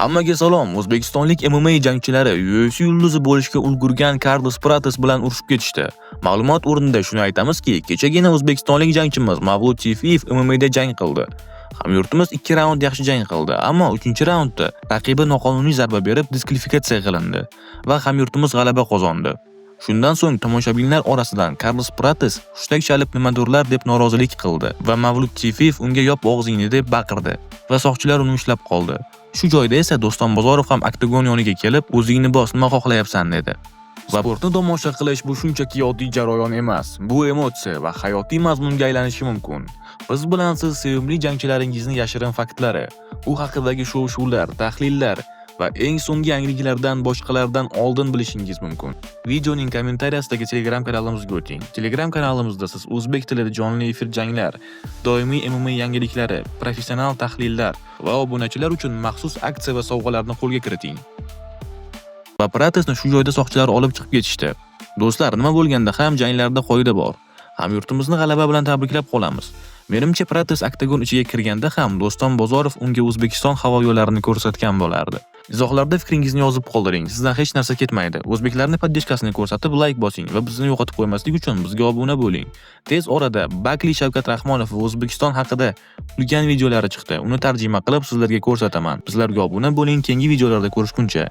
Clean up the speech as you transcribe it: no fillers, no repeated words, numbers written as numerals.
Hammaga salom. O'zbekistonlik MMA jangchilari UFC yulduzi bo'lishga ulgurgan Carlos Prates bilan urushib ketishdi. Ma'lumot o'rnida shuni aytamizki, kechagina o'zbekistonlik jangchimiz Mavlud Chifiyev MMAda jang qildi. Hamyurtimiz 2 raund yaxshi jang qildi, ammo 3-raundda raqibi noqonuniy zarba berib diskvalifikatsiya qilindi va hamyurtimiz g'alaba qozondi. Shundan so'ng tomoshabinlar orasidan Carlos Prates hushtak chalib nimadirlar deb norozilik qildi va Mavlud Chifiyev unga "yop og'zingni" deb baqirdi va soqchilar uni ushlab qoldi. Shu joyda esa Doston Bozorov ham oktagon yoniga kelib, "O'zingni bos, nima xohlayapsan" dedi. Sportni tomosha qilish bu shunchaki oddiy jarayon emas. Bu emotsiya va hayotiy mazmunga aylanishi mumkin. Biz bilan siz sevimli jangchilaringizni yashirin faktlari, u haqidagi shov-shuvlar, tahlillar va eng so'nggi yangiliklardan boshqalardan oldin bilishingiz mumkin. Videoning kommentariyasidagi Telegram kanalimizga o'ting. Telegram kanalimizda siz o'zbek tilida jonli efir janglar, doimiy MMA yangiliklari, professional tahlillar va obunachilar uchun maxsus aksiya va sovg'alarni qo'lga kiriting. Va Pratesni shu joyda soqchilar olib chiqib ketishdi. Do'stlar, nima bo'lganda ham janglarda qoida bor. Hamyurtimizni g'alaba bilan tabriklab qolamiz. Menimcha Prates oktagon ichiga kirganda ham Doston Bozorov unga O'zbekiston havo yo'llarini ko'rsatgan bo'lardi. Izohlarda fikringizni yozib qoldiring. Sizdan hech narsa ketmaydi. O'zbeklarning podдержкасini ko'rsatib like bosing va bizni yo'qotib qo'ymaslik uchun bizga obuna bo'ling. Tez orada Bakli Shavkat Rahmonov va O'zbekiston haqida kulgan videolari chiqdi. Uni tarjima qilib sizlarga ko'rsataman. Bizlarga obuna bo'ling. Keyingi videolarda ko'rishguncha